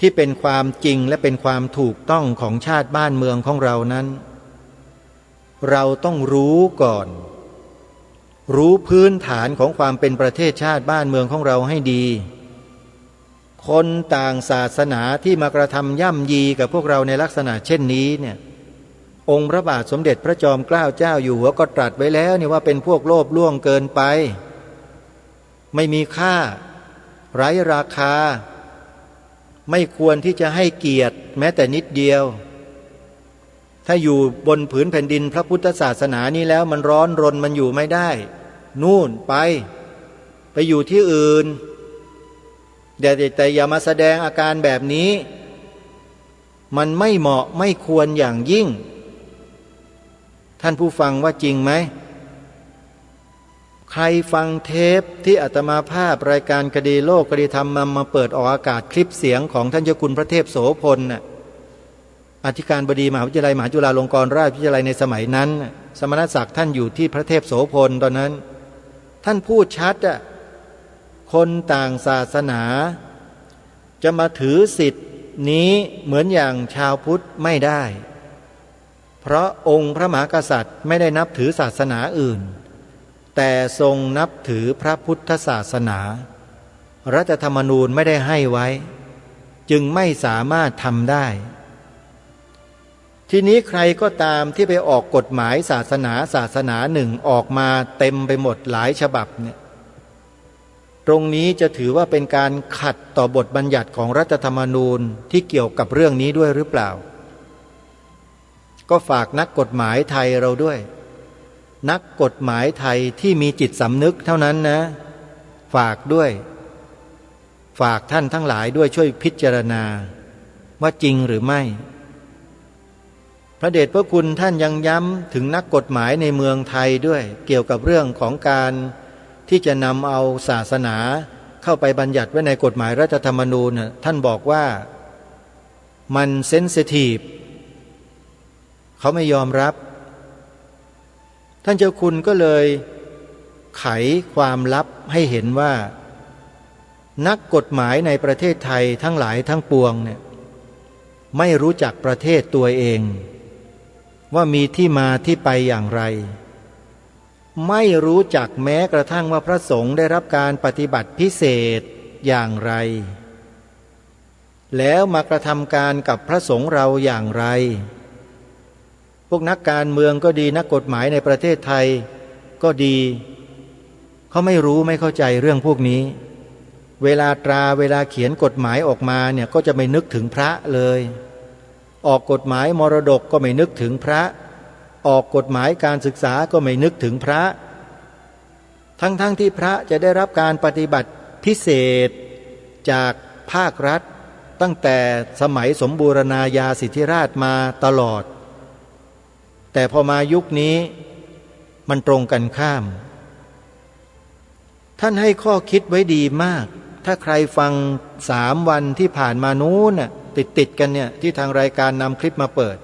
ที่เป็นความจริงและเป็นความถูกต้องของชาติบ้านเมืองของเรานั้นเราต้องรู้ก่อนรู้พื้นฐานของความเป็นประเทศชาติบ้านเมืองของเราให้ดีคนต่างศาสนาที่มากระทำย่ำยีกับพวกเราในลักษณะเช่นนี้เนี่ยองค์พระบาทสมเด็จพระจอมเกล้าเจ้าอยู่หัวก็ตรัสไว้แล้วนี่ว่าเป็นพวกโลภล่วงเกินไปไม่มีค่าไร้ราคาไม่ควรที่จะให้เกียรติแม้แต่นิดเดียวถ้าอยู่บนผืนแผ่นดินพระพุทธศาสนานี้แล้วมันร้อนรนมันอยู่ไม่ได้นู่นไปอยู่ที่อื่นแต่อย่ามาแสดงอาการแบบนี้มันไม่เหมาะไม่ควรอย่างยิ่งท่านผู้ฟังว่าจริงไหมใครฟังเทปที่อาตมาภาพรายการคดีโลกคดีธรรมมาเปิดออกอากาศคลิปเสียงของท่านเจ้าคุณพระเทพโสพลน่ะอธิการบดีมหาวิทยาลัยมหาจุฬาลงกรณราชวิทยาลัยในสมัยนั้นสมณศักดิ์ท่านอยู่ที่พระเทพโสพลตอนนั้นท่านพูดชัดคนต่างศาสนาจะมาถือสิทธินี้เหมือนอย่างชาวพุทธไม่ได้เพราะองค์พระมหากษัตริย์ไม่ได้นับถือศาสนาอื่นแต่ทรงนับถือพระพุทธศาสนารัฐธรรมนูญไม่ได้ให้ไว้จึงไม่สามารถทำได้ทีนี้ใครก็ตามที่ไปออกกฎหมายศาสนาหนึ่งออกมาเต็มไปหมดหลายฉบับเนี่ยตรงนี้จะถือว่าเป็นการขัดต่อบทบัญญัติของรัฐธรรมนูญที่เกี่ยวกับเรื่องนี้ด้วยหรือเปล่าก็ฝากนักกฎหมายไทยเราด้วยนักกฎหมายไทยที่มีจิตสำนึกเท่านั้นนะฝากด้วยฝากท่านทั้งหลายด้วยช่วยพิจารณาว่าจริงหรือไม่พระเดชพระคุณท่านยังย้ำถึงนักกฎหมายในเมืองไทยด้วยเกี่ยวกับเรื่องของการที่จะนำเอาศาสนาเข้าไปบัญญัติไว้ในกฎหมายรัฐธรรมนูญท่านบอกว่ามันเซนซิทีฟเขาไม่ยอมรับท่านเจ้าคุณก็เลยไขความลับให้เห็นว่านักกฎหมายในประเทศไทยทั้งหลายทั้งปวงเนี่ยไม่รู้จักประเทศตัวเองว่ามีที่มาที่ไปอย่างไรไม่รู้จักแม้กระทั่งว่าพระสงฆ์ได้รับการปฏิบัติพิเศษอย่างไรแล้วมากระทำการกับพระสงฆ์เราอย่างไรพวกนักการเมืองก็ดีนักกฎหมายในประเทศไทยก็ดีเขาไม่รู้ไม่เข้าใจเรื่องพวกนี้เวลาเขียนกฎหมายออกมาเนี่ยก็จะไม่นึกถึงพระเลยออกกฎหมายมรดกก็ไม่นึกถึงพระออกกฎหมายการศึกษาก็ไม่นึกถึงพระทั้งที่พระจะได้รับการปฏิบัติพิเศษจากภาครัฐตั้งแต่สมัยสมบูรณาญาสิทธิราชมาตลอดแต่พอมายุคนี้มันตรงกันข้ามท่านให้ข้อคิดไว้ดีมากถ้าใครฟัง3 วันที่ผ่านมานู้นติดกันเนี่ยที่ทางรายการนำคลิปมาเปิด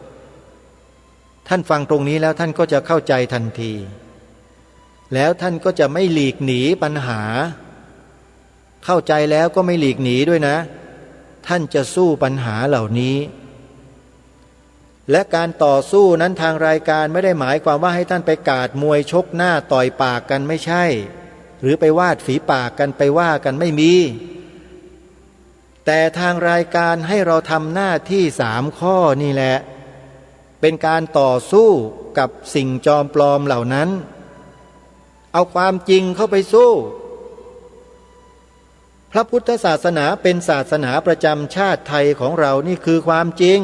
ท่านฟังตรงนี้แล้วท่านก็จะเข้าใจทันทีแล้วท่านก็จะไม่หลีกหนีปัญหาเข้าใจแล้วก็ไม่หลีกหนีด้วยนะท่านจะสู้ปัญหาเหล่านี้ และการต่อสู้นั้นทางรายการไม่ได้หมายความว่าให้ท่านไปกาดมวยชกหน้าต่อยปากกันไม่ใช่หรือไปวาดฝีปากกันไปว่ากันไม่มีแต่ทางรายการให้เราทำหน้าที่3 ข้อนี่แหละเป็นการต่อสู้กับสิ่งจอมปลอมเหล่านั้นเอาความจริงเข้าไปสู้พระพุทธศาสนาเป็นศาสนาประจำชาติไทยของเรานี่คือความจริง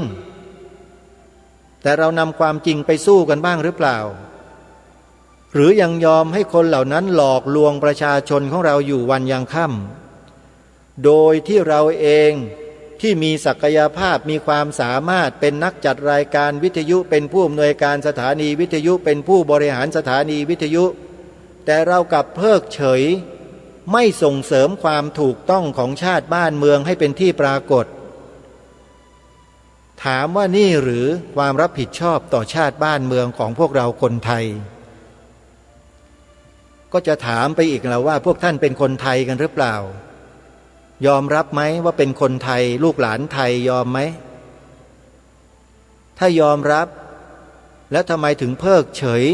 แต่เรานำความจริงไปสู้กันบ้างหรือเปล่าหรือยังยอมให้คนเหล่านั้นหลอกลวงประชาชนของเราอยู่วันยังค่ำโดยที่เราเองที่มีศักยภาพมีความสามารถเป็นนักจัดรายการวิทยุเป็นผู้อำนวยการสถานีวิทยุเป็นผู้บริหารสถานีวิทยุแต่เรากลับเพิกเฉยไม่ส่งเสริมความถูกต้องของชาติบ้านเมืองให้เป็นที่ปรากฏถามว่านี่หรือความรับผิดชอบต่อชาติบ้านเมืองของพวกเราคนไทยก็จะถามไปอีกแล้วว่าพวกท่านเป็นคนไทยกันหรือเปล่ายอมรับไหมว่าเป็นคนไทยลูกหลานไทยยอมไหมถ้ายอมรับแล้วทำไมถึงเพิกเฉย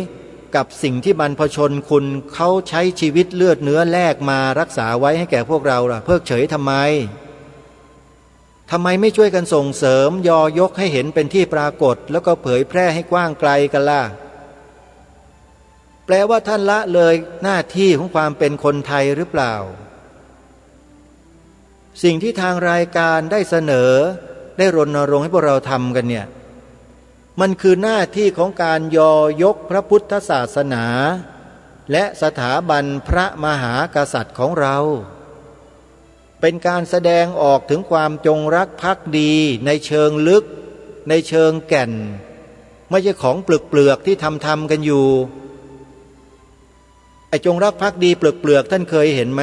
กับสิ่งที่บรรพชนคุณเขาใช้ชีวิตเลือดเนื้อแลกมารักษาไว้ให้แก่พวกเราล่ะเพิกเฉยทำไมไม่ช่วยกันส่งเสริมยอยกให้เห็นเป็นที่ปรากฏแล้วก็เผยแพร่ให้กว้างไกลกันล่ะแปลว่าท่านละเลยหน้าที่ของความเป็นคนไทยหรือเปล่าสิ่งที่ทางรายการได้เสนอได้รณรงค์ให้พวกเราทำกันเนี่ยมันคือหน้าที่ของการยอยกพระพุทธศาสนาและสถาบันพระมหากษัตริย์ของเราเป็นการแสดงออกถึงความจงรักภักดีในเชิงลึกในเชิงแก่นไม่ใช่ของเปลือกที่ทำกันอยู่ไอ้จงรักภักดีเปลือกท่านเคยเห็นไหม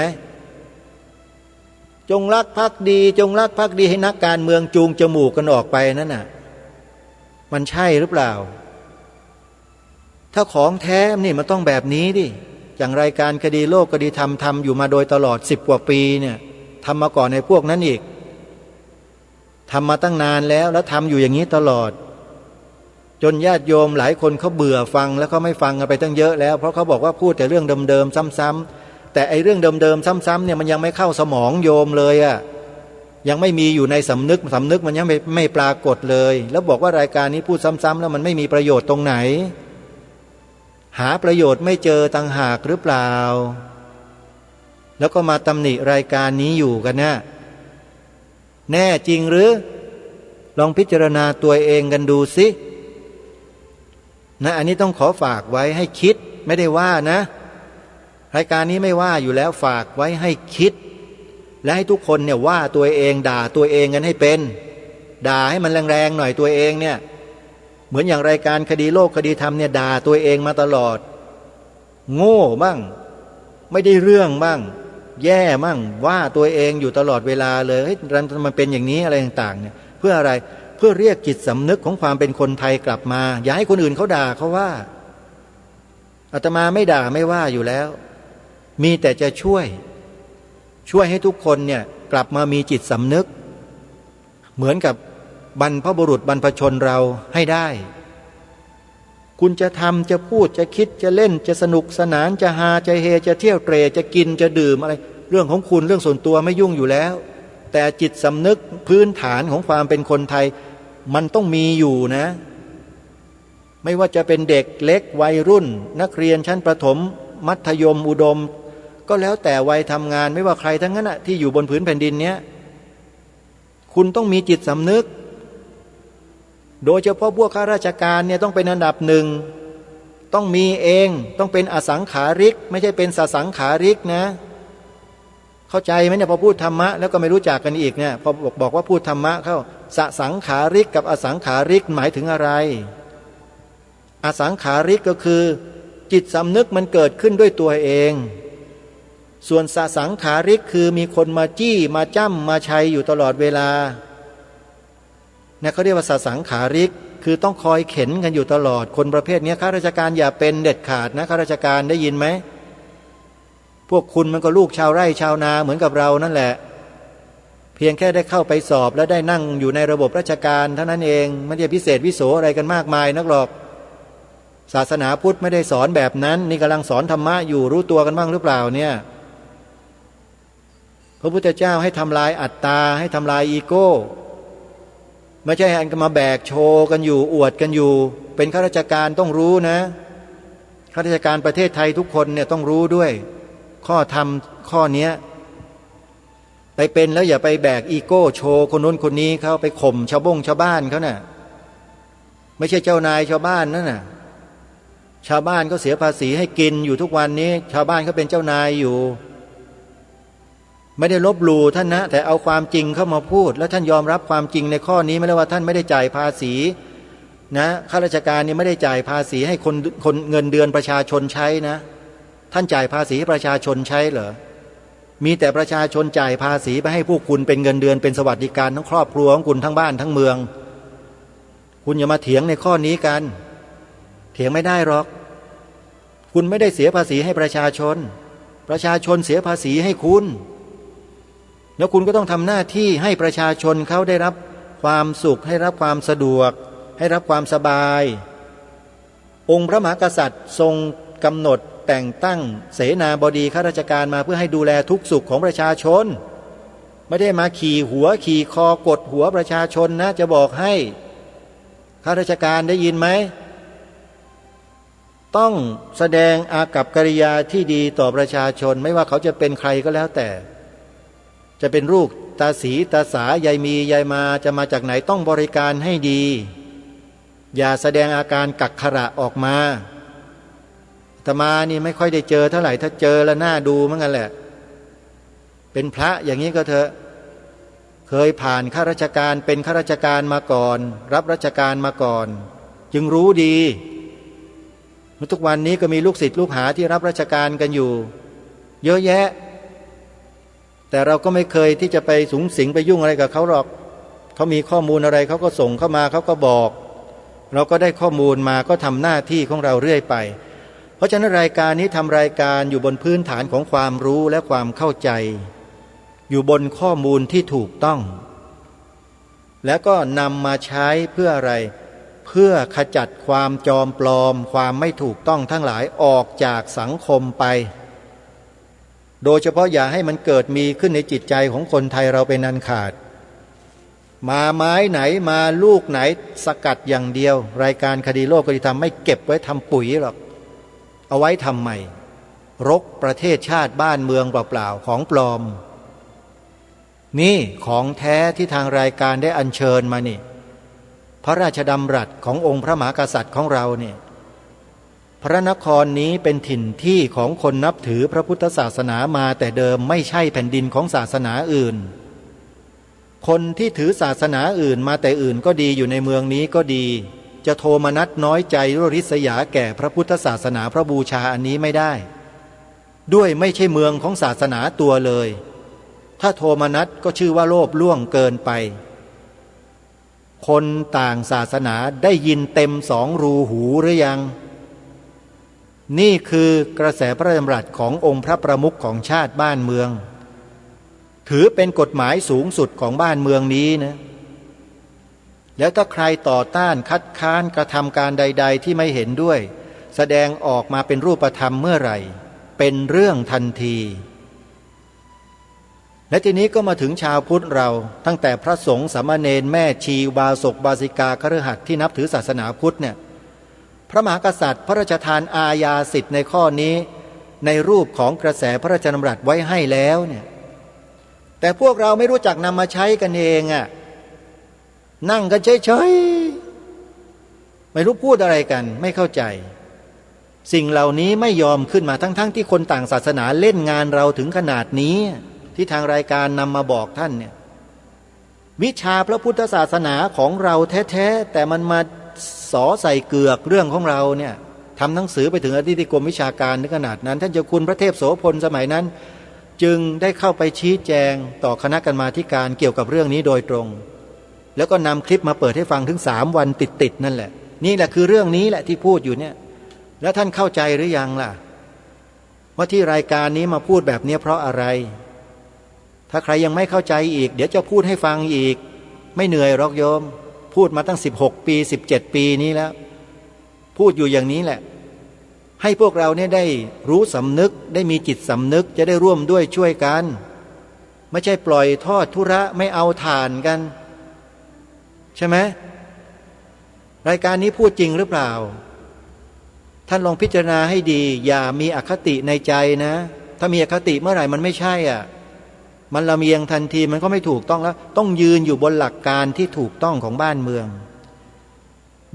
จงรักภักดีจงรักภักดีให้นักการเมืองจูงจมูกกันออกไปนั่นน่ะมันใช่หรือเปล่าถ้าของแท้นี่มันต้องแบบนี้ดิอย่างรายการคดีโลกคดีธรรมทำอยู่มาโดยตลอด10 กว่าปีเนี่ยทำมาก่อนในพวกนั้นอีกทำมาตั้งนานแล้วทำอยู่อย่างนี้ตลอดจนญาติโยมหลายคนเขาเบื่อฟังแล้วเขาไม่ฟังกันไปตั้งเยอะแล้วเพราะเขาบอกว่าพูดแต่เรื่องเดิมๆซ้ำๆแต่ไอ้เรื่องเดิมๆซ้ำๆเนี่ยมันยังไม่เข้าสมองโยมเลยอะยังไม่มีอยู่ในสำนึกมันยังไม่ปรากฏเลยแล้วบอกว่ารายการนี้พูดซ้ำๆแล้วมันไม่มีประโยชน์ตรงไหนหาประโยชน์ไม่เจอต่างหากหรือเปล่าแล้วก็มาตำหนิรายการนี้อยู่กันนะแน่จริงหรือลองพิจารณาตัวเองกันดูสินะอันนี้ต้องขอฝากไว้ให้คิดไม่ได้ว่านะรายการนี้ไม่ว่าอยู่แล้วฝากไว้ให้คิดและให้ทุกคนเนี่ยว่าตัวเองด่าตัวเองกันให้เป็นด่าให้มันแรงๆหน่อยตัวเองเนี่ยเหมือนอย่างรายการคดีโลกคดีธรรมเนี่ยด่าตัวเองมาตลอดโง่บ้างไม่ได้เรื่องบ้างแย่บ้างว่าตัวเองอยู่ตลอดเวลาเลยเฮ้ยมันเป็นอย่างนี้อะไรต่างๆเนี่ยเพื่ออะไรเพื่อเรียกจิตสำนึกของความเป็นคนไทยกลับมาอย่าให้คนอื่นเขาด่าเขาว่าอาตมาไม่ด่าไม่ว่าอยู่แล้วมีแต่จะช่วยให้ทุกคนเนี่ยกลับมามีจิตสำนึกเหมือนกับบรรพบุรุษบรรพชนเราให้ได้คุณจะทำจะพูดจะคิดจะเล่นจะสนุกสนานจะฮาจะเฮจะเที่ยวเตร่จะกินจะดื่มอะไรเรื่องของคุณเรื่องส่วนตัวไม่ยุ่งอยู่แล้วแต่จิตสำนึกพื้นฐานของความเป็นคนไทยมันต้องมีอยู่นะไม่ว่าจะเป็นเด็กเล็กวัยรุ่นนักเรียนชั้นประถมมัธยมอุดมก็แล้วแต่วัยทำงานไม่ว่าใครทั้งนั้นที่อยู่บนผืนแผ่นดินเนี้ยคุณต้องมีจิตสำนึกโดยเฉพาะพวกข้าราชการเนี่ยต้องเป็นอันดับหนึ่งต้องมีเองต้องเป็นอสังขาริกไม่ใช่เป็นสสังขาริกนะเข้าใจไหมเนี่ยพอพูดธรรมะแล้วก็ไม่รู้จักกันอีกเนี่ยพอบอกว่าพูดธรรมะเข้าสสังขาริกกับอสังขาริกหมายถึงอะไรอสังขาริกก็คือจิตสำนึกมันเกิดขึ้นด้วยตัวเองส่วนสสังขาริกคือมีคนมาจี้มาจ้ำมาชัยอยู่ตลอดเวลาเนี่ยเขาเรียกว่าสสังขาริกคือต้องคอยเข็นกันอยู่ตลอดคนประเภทนี้ข้าราชการอย่าเป็นเด็ดขาดนะข้าราชการได้ยินไหมพวกคุณมันก็ลูกชาวไร่ชาวนาเหมือนกับเรานั่นแหละ เพียงแค่ได้เข้าไปสอบแล้วได้นั่งอยู่ในระบบราชการเท่านั้นเองไม่ได้พิเศษวิโสอะไรกันมากมายนักหรอกศาสนาพุทธไม่ได้สอนแบบนั้นนี่กำลังสอนธรรมะอยู่รู้ตัวกันบ้างหรือเปล่าเนี่ยพระพุทธเจ้าให้ทำลายอัตตาให้ทำลายอีโก้ไม่ใช่อันก็มาแบกโชว์กันอยู่อวดกันอยู่เป็นข้าราชการต้องรู้นะข้าราชการประเทศไทยทุกคนเนี่ยต้องรู้ด้วยข้อธรรมข้อเนี้ยไปเป็นแล้วอย่าไปแบกอีโก้โชว์คนนู้นคนนี้เขาไปข่มชาวบ้านเขาน่ะไม่ใช่เจ้านายชาวบ้านนั่นน่ะชาวบ้านก็เสียภาษีให้กินอยู่ทุกวันนี้ชาวบ้านเขาเป็นเจ้านายอยู่ไม่ได้ลบหลู่ท่านนะแต่เอาความจริงเข้ามาพูดแล้วท่านยอมรับความจริงในข้อนี้ไม่ได้ว่าท่านไม่ได้จ่ายภาษีนะข้าราชการนี่ไม่ได้จ่ายภาษีให้คนเงินเดือนประชาชนใช้นะท่านจ่ายภาษีให้ประชาชนใช้เหรอมีแต่ประชาชนจ่ายภาษีไปให้พวกคุณเป็นเงินเดือนเป็นสวัสดิการทั้งครอบครัวของคุณทั้งบ้านทั้งเมืองคุณอย่ามาเถียงในข้อนี้กันเถียงไม่ได้หรอกคุณไม่ได้เสียภาษีให้ประชาชนประชาชนเสียภาษีให้คุณแล้วคุณก็ต้องทำหน้าที่ให้ประชาชนเขาได้รับความสุขให้รับความสะดวกให้รับความสบายองค์พระมหากษัตริย์ทรงกำหนดแต่งตั้งเสนาบดีข้าราชการมาเพื่อให้ดูแลทุกสุขของประชาชนไม่ได้มาขี่หัวขี่คอกดหัวประชาชนนะจะบอกให้ข้าราชการได้ยินไหมต้องแสดงอากัปกิริยาที่ดีต่อประชาชนไม่ว่าเขาจะเป็นใครก็แล้วแต่จะเป็นลูกตาสีตาสายายมียายมาจะมาจากไหนต้องบริการให้ดีอย่าแสดงอาการกักขระออกมาอาตมานี่ไม่ค่อยได้เจอเท่าไหร่ถ้าเจอแล้วน่าดูเหมือนกันแหละเป็นพระอย่างนี้ก็เถอะเคยผ่านข้าราชการเป็นข้าราชการมาก่อนรับราชการมาก่อนจึงรู้ดีทุกวันนี้ก็มีลูกศิษย์ลูกหาที่รับราชการกันอยู่เยอะแยะแต่เราก็ไม่เคยที่จะไปสุงสิงไปยุ่งอะไรกับเขาหรอกเขามีข้อมูลอะไรเขาก็ส่งเข้ามาเขาก็บอกเราก็ได้ข้อมูลมาก็ทำหน้าที่ของเราเรื่อยไปเพราะฉะนั้นรายการนี้ทำรายการอยู่บนพื้นฐานของความรู้และความเข้าใจอยู่บนข้อมูลที่ถูกต้องแล้วก็นำมาใช้เพื่ออะไรเพื่อขจัดความจอมปลอมความไม่ถูกต้องทั้งหลายออกจากสังคมไปโดยเฉพาะอย่าให้มันเกิดมีขึ้นในจิตใจของคนไทยเราเป็นอันขาดมาไม้ไหนมาลูกไหนสกัดอย่างเดียวรายการคดีโลกคดีธรรมไม่เก็บไว้ทำปุ๋ยหรอกเอาไว้ทำใหม่รกประเทศชาติบ้านเมืองเปล่าๆของปลอมนี่ของแท้ที่ทางรายการได้อัญเชิญมานี่พระราชดำรัสขององค์พระมหากษัตริย์ของเราเนี่ยพระนครนี้เป็นถิ่นที่ของคนนับถือพระพุทธศาสนามาแต่เดิมไม่ใช่แผ่นดินของศาสนาอื่นคนที่ถือศาสนาอื่นมาแต่อื่นก็ดีอยู่ในเมืองนี้ก็ดีจะโทมนัสน้อยใจริษยาแก่พระพุทธศาสนาพระบูชาอันนี้ไม่ได้ด้วยไม่ใช่เมืองของศาสนาตัวเลยถ้าโทมนัสก็ชื่อว่าโลภล่วงเกินไปคนต่างศาสนาได้ยินเต็มสองรูหูหรือยังนี่คือกระแสพระราชดำรัสขององค์พระประมุขของชาติบ้านเมืองถือเป็นกฎหมายสูงสุดของบ้านเมืองนี้นะแล้วถ้าใครต่อต้านคัดค้านกระทำการใดๆที่ไม่เห็นด้วยแสดงออกมาเป็นรูปธรรมเมื่อไหร่เป็นเรื่องทันทีและทีนี้ก็มาถึงชาวพุทธเราตั้งแต่พระสงฆ์สามเณรแม่ชีอุบาสกบาสิกาคฤหัสถ์ที่นับถือศาสนาพุทธเนี่ยพระมหากษัตริย์พระราชทานอาญาสิทธิ์ในข้อนี้ในรูปของกระแสพระราชดำรัสไว้ให้แล้วเนี่ยแต่พวกเราไม่รู้จักนำมาใช้กันเองอ่ะนั่งกันเฉยๆไม่รู้พูดอะไรกันไม่เข้าใจสิ่งเหล่านี้ไม่ยอมขึ้นมาทั้งที่คนต่างศาสนาเล่นงานเราถึงขนาดนี้ที่ทางรายการนำมาบอกท่านเนี่ยวิชาพระพุทธศาสนาของเราแท้ๆแต่มันมาสอใส่เกือกเรื่องของเราเนี่ยทำหนังสือไปถึงอธิกรมวิชาการถึงขนาดนั้นท่านเจ้าคุณพระเทพโสพลสมัยนั้นจึงได้เข้าไปชี้แจงต่อคณะกรรมาธิการเกี่ยวกับเรื่องนี้โดยตรงแล้วก็นำคลิปมาเปิดให้ฟังถึง3 วันติดนั่นแหละนี่แหละคือเรื่องนี้แหละที่พูดอยู่เนี่ยแล้วท่านเข้าใจหรือยังล่ะว่าที่รายการนี้มาพูดแบบนี้เพราะอะไร ถ้าใครยังไม่เข้าใจอีกเดี๋ยวจะพูดให้ฟังอีกไม่เหนื่อยหรอกโยมพูดมาตั้ง16 ปี17 ปีนี้แล้วพูดอยู่อย่างนี้แหละให้พวกเราเนี่ยได้รู้สำนึกได้มีจิตสำนึกจะได้ร่วมด้วยช่วยกันไม่ใช่ปล่อยทอดธุระไม่เอาทานกันใช่ไหมรายการนี้พูดจริงหรือเปล่าท่านลองพิจารณาให้ดีอย่ามีอคติในใจนะถ้ามีอคติเมื่อไหร่มันไม่ใช่อ่ะมันลำเอียงทันทีมันก็ไม่ถูกต้องแล้วต้องยืนอยู่บนหลักการที่ถูกต้องของบ้านเมือง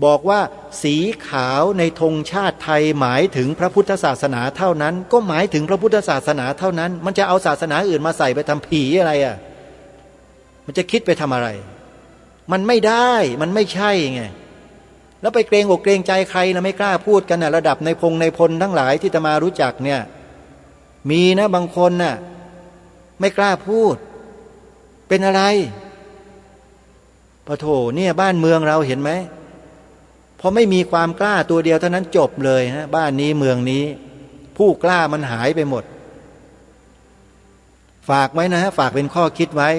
บอกว่าสีขาวในธงชาติไทยหมายถึงพระพุทธศาสนาเท่านั้นก็หมายถึงพระพุทธศาสนาเท่านั้นมันจะเอาศาสนาอื่นมาใส่ไปทำผีอะไรอ่ะมันจะคิดไปทำอะไรมันไม่ได้มันไม่ใช่ไงแล้วไปเกรงอกเกรงใจใครนะไม่กล้าพูดกันนะระดับในพลทั้งหลายที่จะมารู้จักเนี่ยมีนะบางคนน่ะไม่กล้าพูดเป็นอะไรปะโถเนี่ยบ้านเมืองเราเห็นไหมพอไม่มีความกล้าตัวเดียวเท่านั้นจบเลยฮะบ้านนี้เมืองนี้ผู้กล้ามันหายไปหมดฝากไว้นะฮะฝากเป็นข้อคิดไว้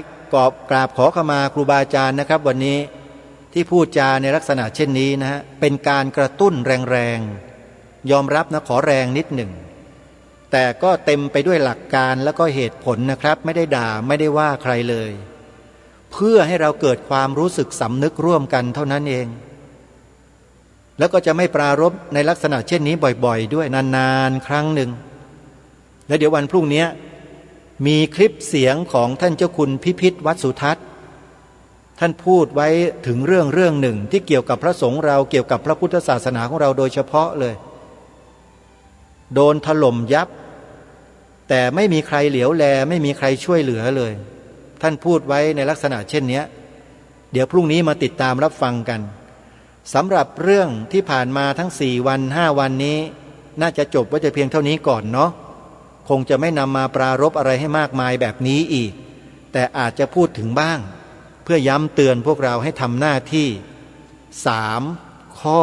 กราบขอขมาครูบาอาจารย์นะครับวันนี้ที่พูดจาในลักษณะเช่นนี้นะฮะเป็นการกระตุ้นแรงๆยอมรับนะขอแรงนิดหนึ่งแต่ก็เต็มไปด้วยหลักการแล้วก็เหตุผลนะครับไม่ได้ด่าไม่ได้ว่าใครเลยเพื่อให้เราเกิดความรู้สึกสำนึกร่วมกันเท่านั้นเองแล้วก็จะไม่ปรารภในลักษณะเช่นนี้บ่อยๆด้วยนานๆครั้งหนึ่งแล้วเดี๋ยววันพรุ่งนี้มีคลิปเสียงของท่านเจ้าคุณพิพิธวัดสุทัศน์ท่านพูดไว้ถึงเรื่องหนึ่งที่เกี่ยวกับพระสงฆ์เราเกี่ยวกับพระพุทธศาสนาของเราโดยเฉพาะเลยโดนถล่มยับแต่ไม่มีใครเหลียวแลไม่มีใครช่วยเหลือเลยท่านพูดไว้ในลักษณะเช่นนี้เดี๋ยวพรุ่งนี้มาติดตามรับฟังกันสำหรับเรื่องที่ผ่านมาทั้ง4 วัน5 วันนี้น่าจะจบไว้แต่เพียงเท่านี้ก่อนเนาะคงจะไม่นำมาปรารภอะไรให้มากมายแบบนี้อีกแต่อาจจะพูดถึงบ้างเพื่อย้ำเตือนพวกเราให้ทำหน้าที่3 ข้อ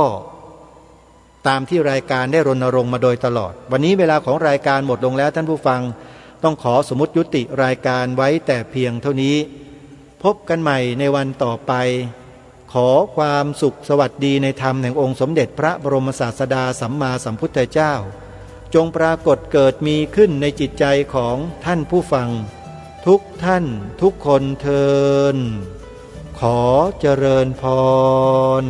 ตามที่รายการได้รณรงค์มาโดยตลอดวันนี้เวลาของรายการหมดลงแล้วท่านผู้ฟังต้องขอสมมุติยุติรายการไว้แต่เพียงเท่านี้พบกันใหม่ในวันต่อไปขอความสุขสวัสดีในธรรมแห่งองค์สมเด็จพระบรมศาสดาสัมมาสัมพุทธเจ้าจงปรากฏเกิดมีขึ้นในจิตใจของท่านผู้ฟังทุกท่านทุกคนเทอญขอเจริญพร